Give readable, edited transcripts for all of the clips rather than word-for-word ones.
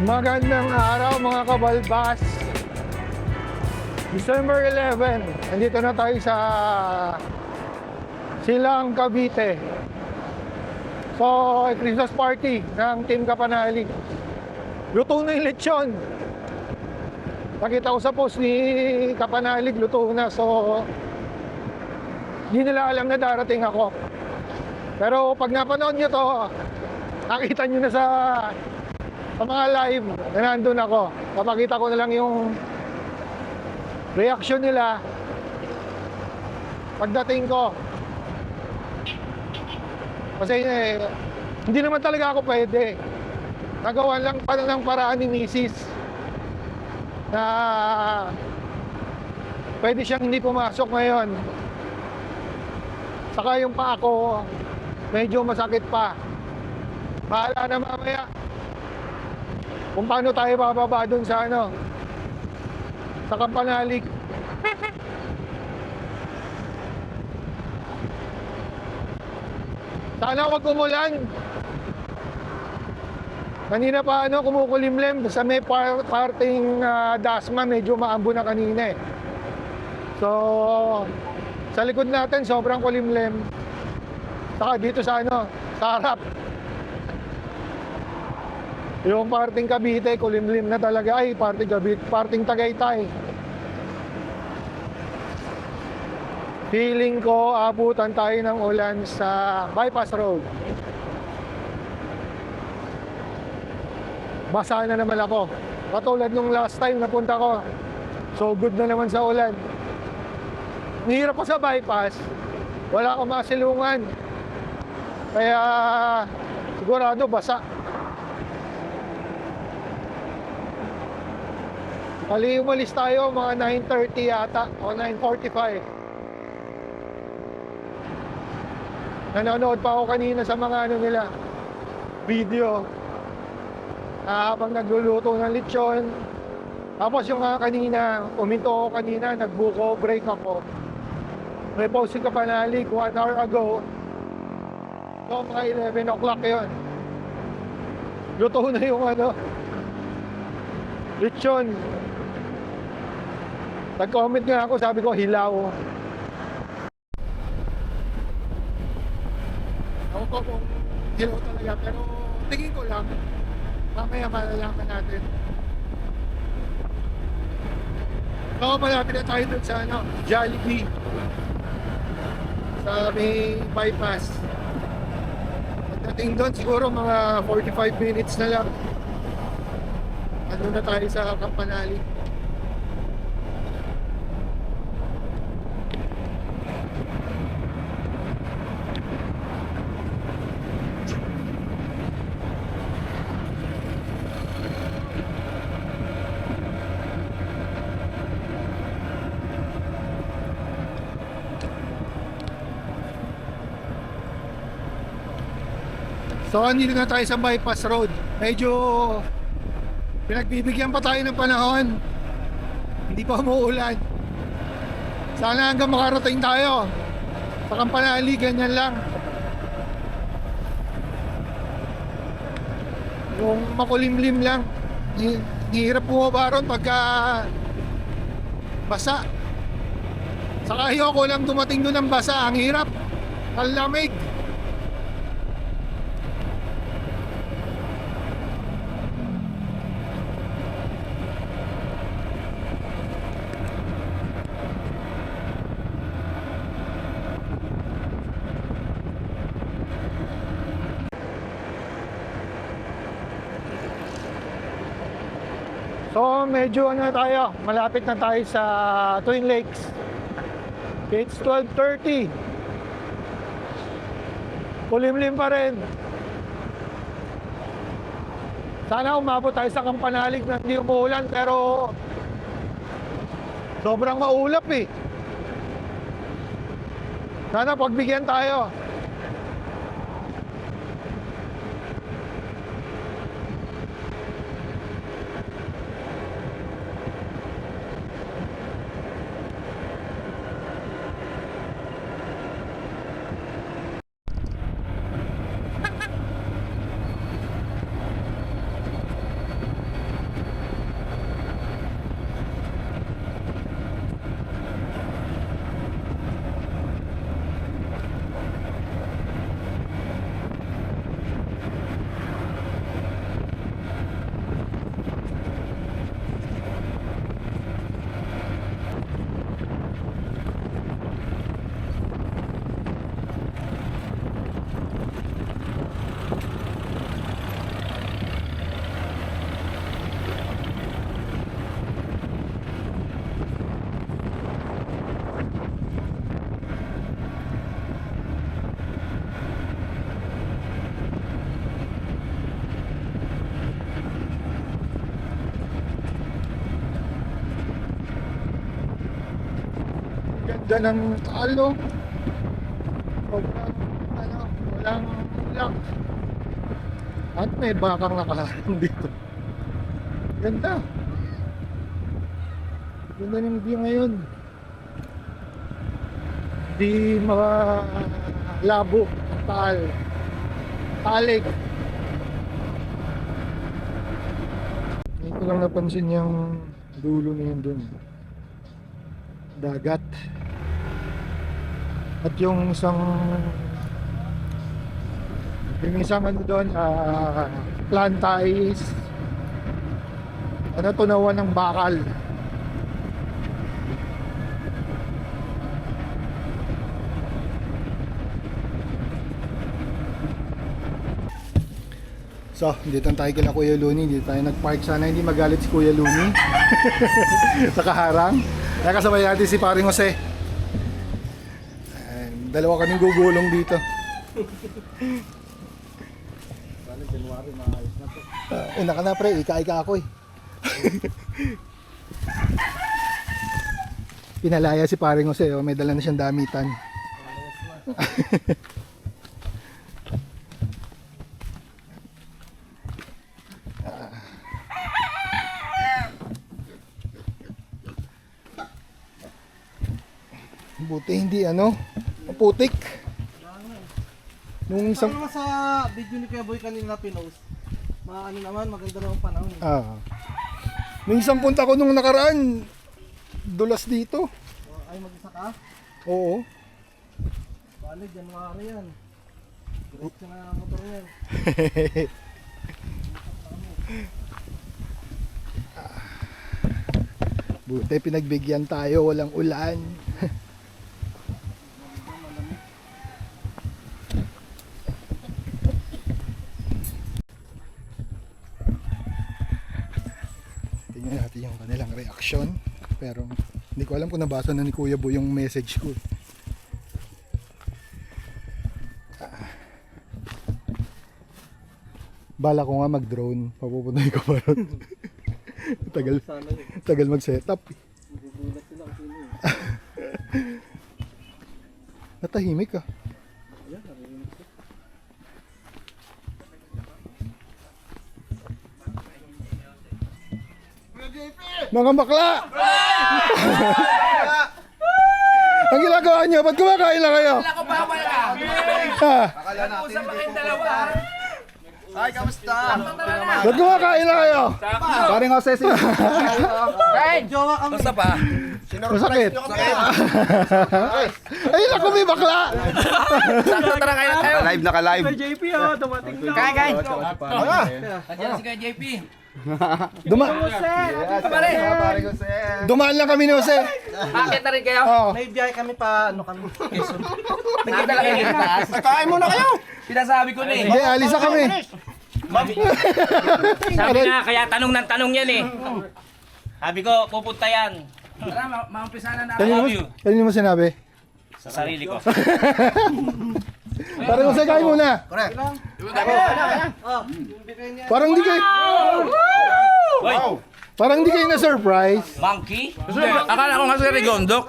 Magandang araw mga kabalbas. December 11, nandito na tayo sa Silang, Cavite. So, Christmas party ng Team Kapanali. Luto na yung lechon. Nakita ko sa post ni Kapanalig, luto na. So, hindi nila alam na darating ako. Pero pag napanood nyo to, nakita nyo na sa mga live na nandun ako. Papakita ko na lang yung reaction nila pagdating ko. Kasi hindi naman talaga ako pwede. Nagawa lang pa ng paraan ni Mrs. na pwede siyang hindi pumasok ngayon. Saka yung pa ako medyo masakit pa. Bahala na mamaya kung paano tayo bababa dun sa sa Kampanalig. Sana wag umulan. Kanina pa kumukulimlim sa may parting Dasma, medyo maambo na kanina eh. So sa likod natin sobrang kulimlim. Saka dito sa sa harap. Yung parting Cavite, kulimlim na talaga. Ay, parting Cavite, parting Tagaytay. Feeling ko, abutan tayo ng ulan sa bypass road. Basa na naman ako. Katulad nung last time napunta ko. So good na naman sa ulan. Nihirap ko sa bypass. Wala akong masilungan. Kaya sigurado basa. Kali umalis tayo mga 9:30 yata o 9:45. Nanonood pa ako kanina sa mga nila video habang nagluluto ng lechon. Tapos yung kanina, uminto ako kanina, nagbuko, break ako. May posting Kapanalig 1 hour ago. So mga 11 o'clock yun. Luto na yung lechon. Nag-comment nga ako, sabi ko hilaw. Ako ko kung hilaw talaga, pero tingin ko lang. Mamaya malalaman natin. So malapit na tayo dun sa Jollibee. Sa may bypass. Pagdating doon siguro mga 45 minutes na lang. Ano na tayo sa Kampanalig. So andito na tayo sa bypass road. Medyo pinagbibigyan pa tayo ng panahon. Hindi pa umuulan. Sana hanggang makarating tayo sa Kampanalig, ganyan lang. Yung makulimlim lang. Hirap bumaba ron pagka basa. Saka ayoko lang dumating doon ng basa. Ang hirap. Ang lamig. So medyo tayo, malapit na tayo sa Twin Lakes. It's 12:30. Kulimlim pa rin. Sana umabot tayo sa Kampanalig na hindi umuulan, pero sobrang maulap eh. Sana pagbigyan tayo. ganda ng talo. Walang ulak. At may bakang nakaharang dito. Ganda. Ganda ng view ngayon. Di malabo ang talig. Ngayon ko lang napansin yung dulo na yun dun. Dagat. At yung isang ano doon, planta is tunawan ng bakal. So, dito tayo kila Kuya Luni. Dito tayo nagpark. Sana hindi magalit si Kuya Luni sa kaharang. Kaya kasabay natin si Paring Jose. Dalawa kaming gugulong dito. January maayos na to. Una ka na pre, ika-ika ako eh. Pinalaya si Paring Jose, oh, may dala na siyang damitan. Buti hindi putik. Nung isang Parang sa video ni Kuya Boy kanina pinost. Naman, maganda naman panahon. Nung isang punta ko nung nakaraan, dulas dito. Ay, mag-isa ka? Oo. Bale, January yan. Diretso na ang motor yan. Buti pinagbigyan tayo, walang ulan. Tingnan natin yung kanilang reaction. Pero hindi ko alam kung nabasa na ni Kuya Boy yung message ko. Bala ko nga mag-drone, papupunay ko pa ron. tagal mag-setup. Nagugulat sila kung sino eh. Natahimik ka. Ayan, narinig ko. Mga bakla! Ang ginagawa niyo, ba't kumakain lang kayo? Ako bawal ka. Akala natin Usap pa kayong dalawa. Ay, kamusta? Ba't kumakain lang kayo? Paring Jose si Kain! Jowa kami. Basta pa. Masakit. Ay, naku, may bakla! Sakto tara kain na tayo. Naka-live. JP dumating na. Kain, kain. Ah, Nandiyan si Kuya JP. Pare. Paring Jose. dumaan lang kami ni Jose. Akit na rin kayo. Oo. May biyahe kami pa, kami. Quezon. Nakita lang kayo taas. Kain muna kayo. Pinasabi ko na eh. Hindi, alis na kami. Sabi nga, kaya tanong ng tanong yan eh. Sabi ko, pupunta yan. Tara, maumpisa na natin. Kanino mo sinabi? Sa sarili ko. Parang Jose, kain muna. Parang di kayo, Hoy, parang di kayo na-surprise. monkey? Akala ko nga si Rigondok.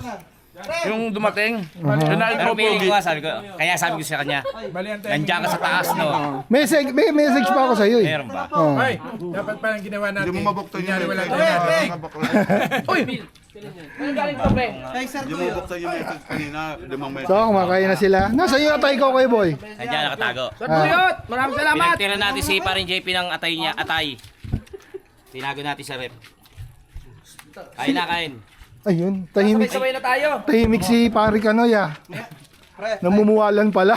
Yung dumating. Pero feeling ko nga, sabi ko, kaya sabi ko sa kanya, nandiyan ka sa taas, no? May message pa ako sa'yo eh. Meron ba? Oh. Dapat parang ginawa natin. Hindi mo mabuktan Kunyari yung wala message. tayo. Uy! Ano galing ko, pre? Kay Sir Hindi mo mabuktan yung message kanina. Limang So, kumakain na sila. Nasa iyo atay ko kay Boy. Nandiyan nakatago. Sir Buyot! Maraming salamat! Pinagtira natin si paring JP ng atay niya, atay. Tinago natin sa rep. Kain na, kain. Ayun, tahimik. Sabay-sabay na tayo. Tahimik si Pari Kanoya. Namumuwalan pala.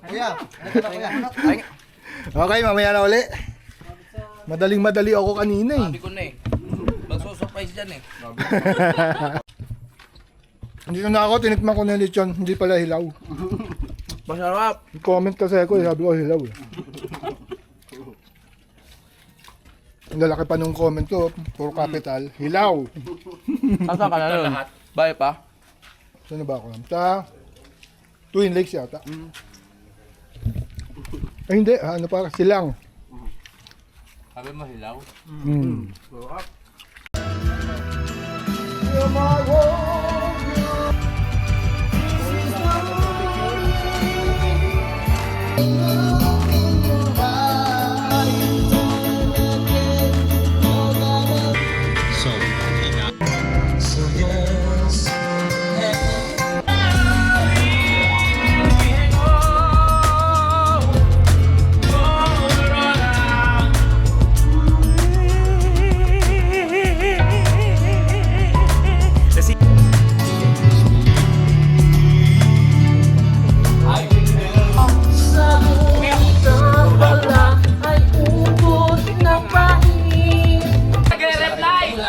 Kuya. Okay, mamaya na uli. Madaling-madali ako kanina eh. Sabi ko na eh. Magsusurprise dyan eh. Dito na ako, tinikman ko na lechon. Hindi pala hilaw. Masarap. Comment kasi ako, sabi ko hilaw. Ang lalaki pa nung comment ko, puro capital, hilaw. Asa ka na nun? Bahay pa? Saan na ba ako? Sa Twin Lakes yata. Ay hindi, ano pa, silang. Sabi mo hilaw? Mm.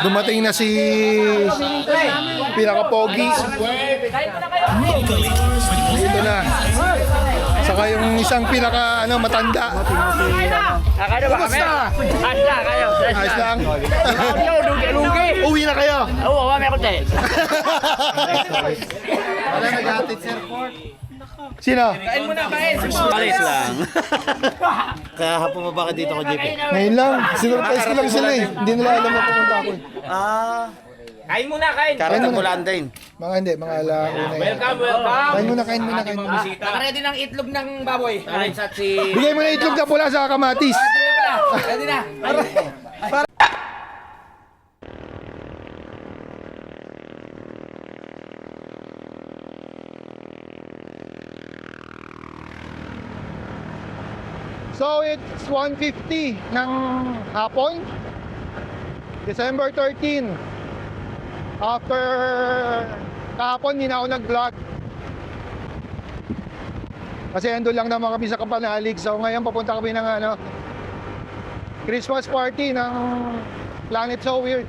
Dumating na si pinaka-pogi. Dito na. Saka yung isang matanda. Kaya ba kami? Asla kayo. Ayos lang. Lugi. Uwi na kayo. Oo, may konti. Wala nag-atid, sir. Sino? Kain muna, kain. Alis lang. Kaya hapon ba bakit dito ko, JP? Ngayon lang. Sinurprise ko lang sila eh. Hindi nila alam na pumunta ako eh. Kain muna, kain. Kain muna. din. Mga alauna yan. Welcome. Kain muna. Nakaready ng itlog ng baboy. Alin sa si... Bigay mo na itlog na pula sa kamatis. Ready na. So it's 1:50 ng hapon, December 13. After kahapon, hindi na ako nag-vlog. Kasi ando lang naman kami sa Kapanalig. So ngayon papunta kami ng Christmas party ng Planet So Weird.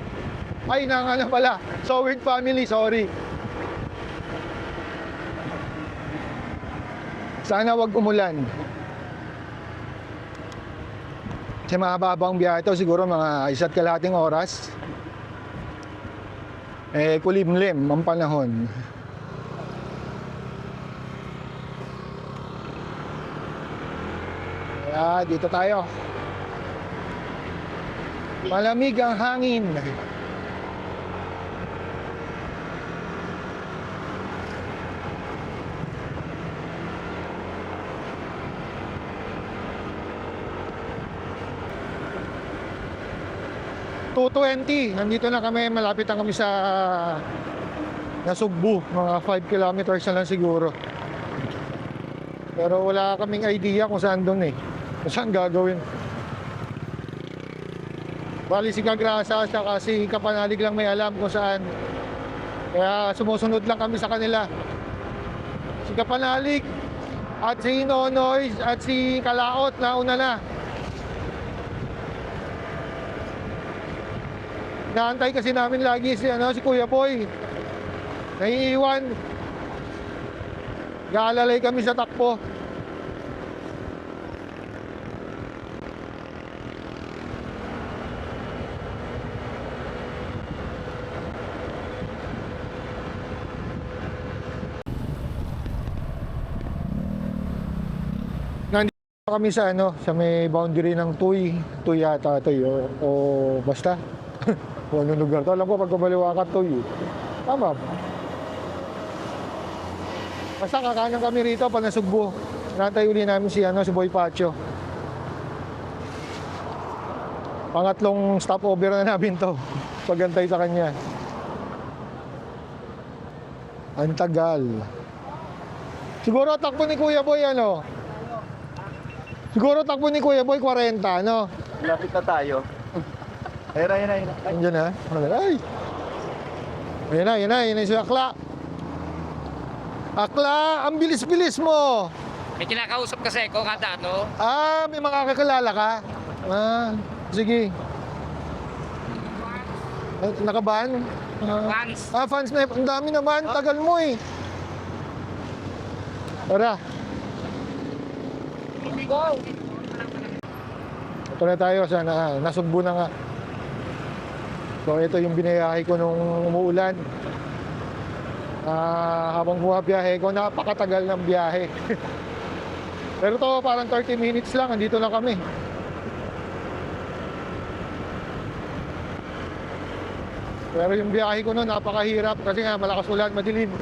Ay, ng So Weird Family, sorry. Sana wag umulan. Kasi mahababang biyahe ito, siguro mga 1.5 oras. Kulimlim ang panahon. Kaya dito tayo. Malamig ang hangin. $2.20. Nandito na kami, malapit na kami sa Nasugbu. Mga 5 kilometers na lang siguro. Pero wala kaming idea kung saan doon eh. Kung saan gagawin. Bali si Kagrasa at si Kapanalig lang may alam kung saan. Kaya sumusunod lang kami sa kanila. Si Kapanalig at si Nonoy at si Kalaot nauna na. Naantay kasi namin lagi si Kuya Boy. Naiiwan. Gaalalay kami sa takbo. Nandito kami sa may boundary ng Tuy yata ito o basta. Kung anong lugar to. Alam ko pag kumaliwa ka Tuy. Tama ba? Basta kakanan kami rito pag Nasugbu. Nantay uli namin si Boy Pacho. Pangatlong stopover na namin to. Pagantay sa kanya. Ang tagal. Siguro takbo ni Kuya Boy Siguro takbo ni Kuya Boy 40, Lapit na tayo. Ayun. Andiyan na. Ay! Ayun na si Akla. Akla, ang bilis-bilis mo. May kinakausap kasi ko kada May mga kakilala ka? Sige. Nakaban? Fans. Fans na. Ang dami naman. Tagal mo eh. Tara. Ito na tayo. Sana Nasugbu na nga. So ito yung binayahe ko nung umuulan. Habang bumabiyahe ko, napakatagal ng biyahe. Pero to parang 30 minutes lang, andito na kami. Pero yung biyahe ko noon napakahirap kasi nga malakas ulan, madilim.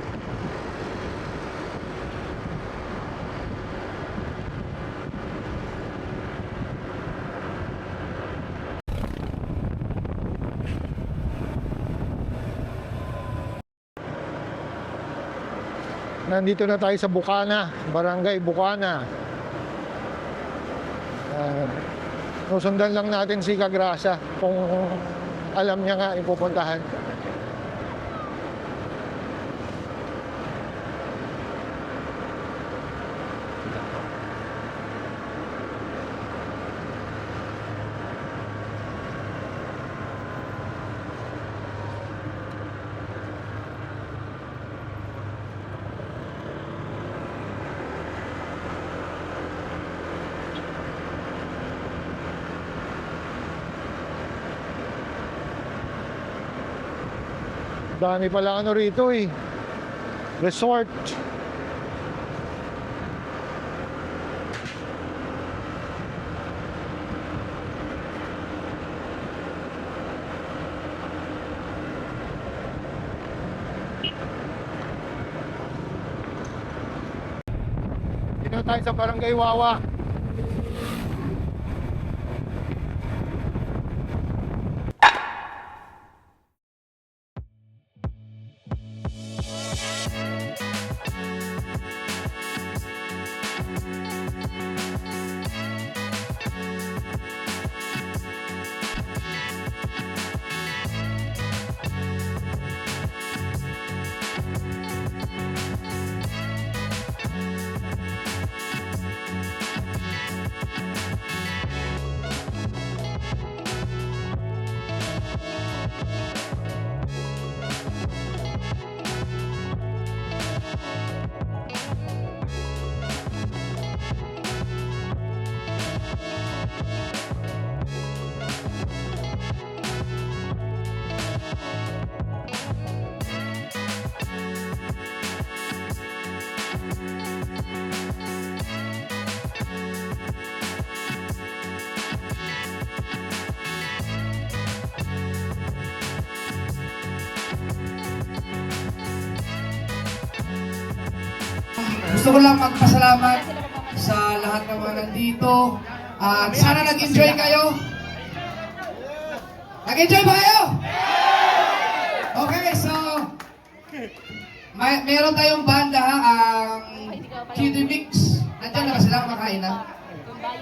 Nandito na tayo sa Bukana, Barangay Bukana. Susundan lang natin si Kagrasa kung alam niya nga yung pupuntahan. Dami pala ano rito eh. Resort. Dito tayo sa Barangay Wawa. Gusto ko lang magpasalamat sa lahat ng mga nandito. At sana nag-enjoy kayo. Nag-enjoy ba kayo? Okay, so meron tayong banda, ang Kitty Mix. Nandiyan na ba sila kumakain na?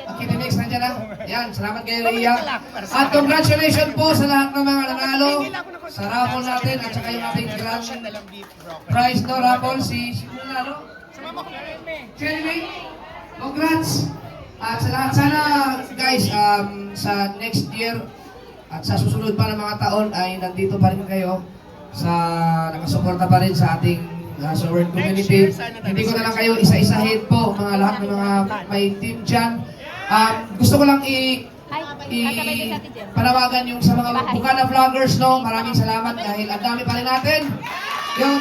Ang Kitty Mix, nandiyan na? Yan, salamat kayo, Ria. At congratulations po sa lahat ng mga nanalo sa raffle natin at saka yung ating grand prize no raffle, si nanalo? Jeremy, congrats! At sa lahat, sana guys, sa next year at sa susunod pa ng mga taon ay nandito pa rin kayo sa nakasuporta pa rin sa ating Sovereign community. Hindi ko na lang kayo isa-isahin po mga lahat ng mga may team dyan. Gusto ko lang panawagan yung sa mga Bukana vloggers, no? Maraming salamat dahil ang dami pa rin natin. Yung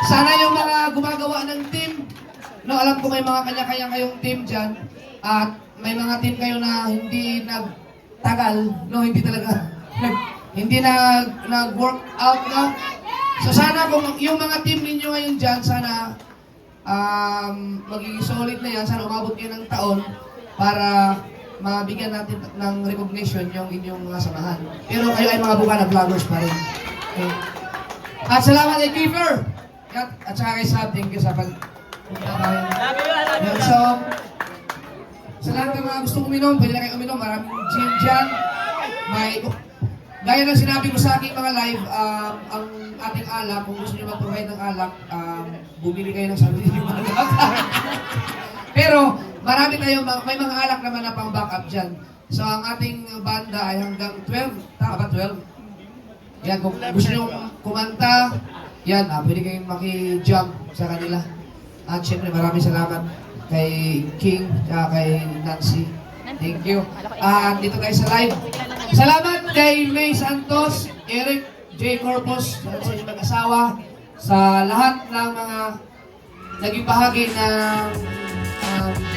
sana yung mga gumagawa ng team, no, alam ko may mga kanya-kanya kayong team dyan, at may mga team kayo na hindi nagtagal, no, hindi talaga, hindi nag-work out, no. So sana kung yung mga team ninyo ngayon dyan, sana magiging solid na yan, sana umabot kayo ng taon para mabigyan natin ng recognition yung inyong mga samahan. Pero kayo ay mga Bukana vloggers pa rin. Okay. At salamat kay Kiefer! At saka kay Sab, thank you sa pagpunta tayo. So, sa lahat ng mga gustong uminom, pwede na kayo uminom. Maraming gin dyan. Gaya ng sinabi ko sa aking mga live, ang ating alak, kung gusto nyo mag-provide ng alak, bumili kayo ng sarili yung mga alak. Pero, marami tayo, may mga alak naman na pang backup dyan. So, ang ating banda ay hanggang 12. Tama ba, 12? Yan, kung gusto nyo kumanta, yan, pwede kayong maki-jump sa kanila. At syempre, maraming salamat kay King at kay Nancy. Thank you. At dito tayo sa live. Salamat kay May Santos, Eric J. Corpus, sa inyong mag-asawa, sa lahat ng mga naging bahagi ng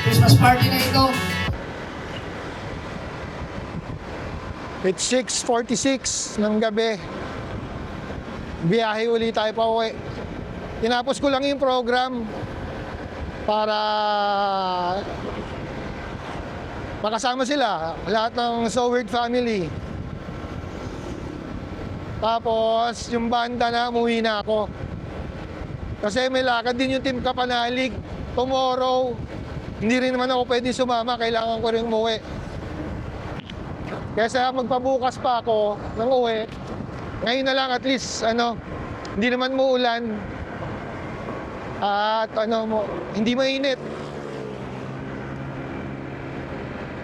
Christmas party na ito. It's 6:46 ng gabi. Biyahe uli tayo pa uwi. Tinapos ko lang yung program para makasama sila, lahat ng So Weird family. Tapos yung banda na, umuwi na ako. Kasi may lakad din yung Team Kapanalig tomorrow. Hindi rin naman ako pwede sumama, kailangan ko rin umuwi. Kaya magpabukas pa ako ng uwi. Ngayon na lang at least hindi naman muulan. At hindi mainit.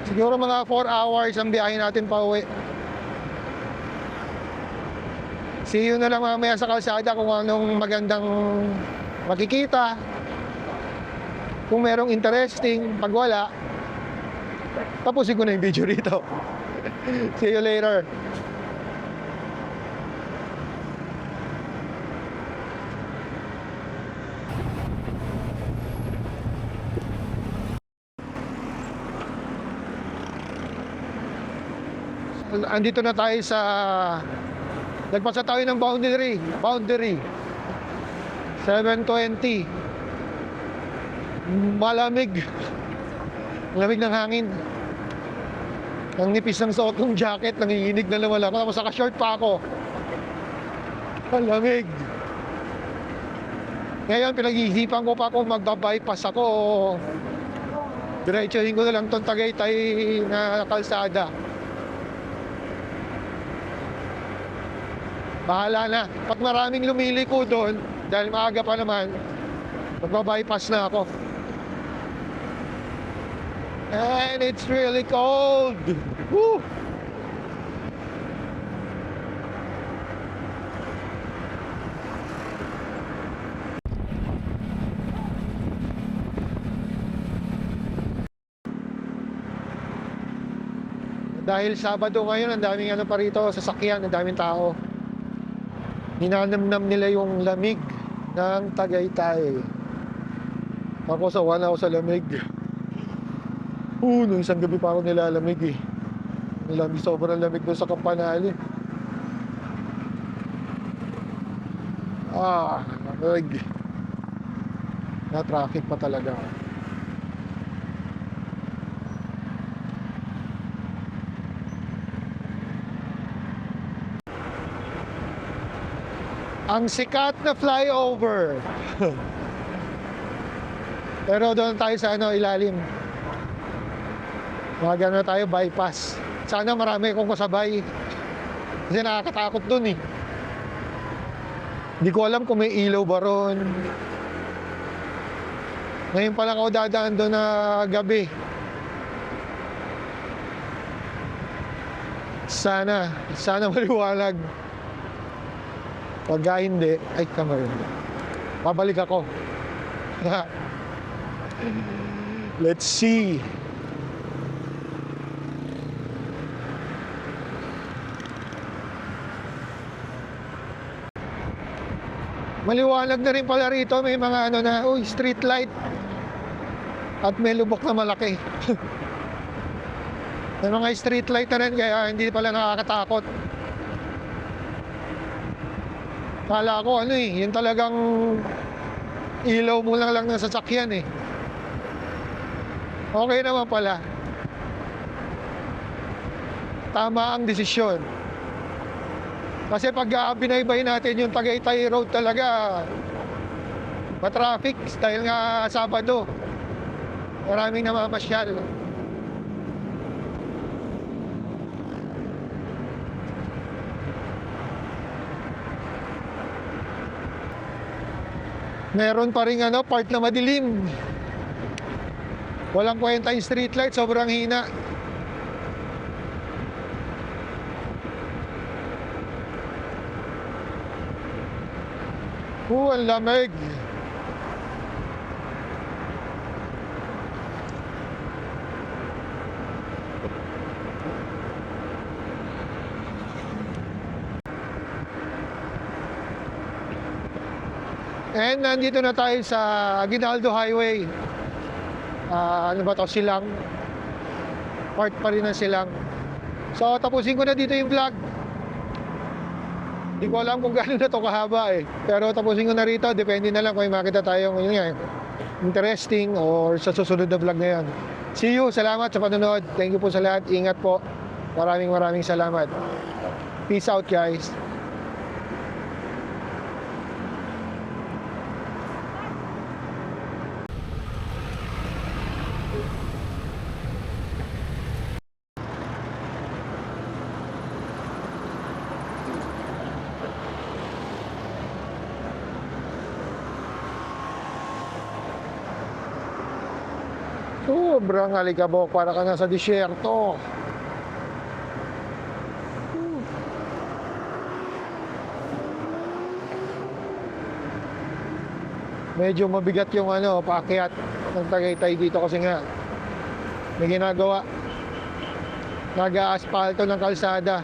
Siguro mga 4 hours ang biyahe natin pa uwi. See you na lang mamaya sa kalsada kung anong magandang makikita. Kung merong interesting, pag wala, tapusin ko na yung video rito. See you later. Andito na tayo sa nagpasa tayo ng boundary 7:20. Malamig, lamig ng hangin, ang nipis ng suot ng jacket, nanginginig na naman ako, tapos naka-short pa ako. Ang lamig. Ngayon pinag-iisipan ko pa kung magbabypass ako o diretsuhin ko na lang tong Tagaytay na kalsada. Bahala na. Pag maraming lumiliko doon, dahil maaga pa naman, magbabypass na ako. And it's really cold. Woo! Dahil Sabado ngayon, ang daming pa rito, sasakyan, ang daming tao. Ninanamnam nila yung lamig ng Tagaytay. Ako sawa na ako sa lamig. Nung isang gabi pa ako nilalamig eh. Lamig, sobrang lamig doon sa Kampanali. Lamig. Na-traffic pa talaga. Ang sikat na flyover. Pero doon tayo sa ilalim. Magano tayo bypass. Sana marami akong kasabay. Kasi nakakatakot doon eh. Hindi ko alam kung may ilaw ba ron. Ngayon pa lang ako dadaan doon na gabi. Sana maliwanag. Pagka hindi, ay kamay. Babalik ako. Let's see. Maliwanag na rin pala rito, may mga street light. At may lubok na malaki. May mga street light na rin, kaya hindi pala nakakatakot. Kala ko yun talagang ilaw mo lang ng sasakyan eh. Okay naman pala. Tama ang desisyon. Kasi pag binaybay natin yung Tagaytay Road talaga, matraffic dahil nga Sabado. Maraming namamasyal. Meron pa rin part na madilim. Walang kwenta yung street light, sobrang hina. Ang lamig. And nandito na tayo sa Aguinaldo Highway. Silang. Part pa rin ng Silang. So tapusin ko na dito yung vlog. Hindi ko alam kung gaano na to kahaba eh. Pero tapusin ko na rito. Depende na lang kung may makita tayong interesting or sa susunod na vlog na yan. See you. Salamat sa panonood. Thank you po sa lahat. Ingat po. Maraming salamat. Peace out guys. Sobrang alikabok, para ka nasa disyerto. Medyo mabigat yung paakyat ng Tagaytay dito kasi nga may ginagawa. Nag-aasfalto ng kalsada.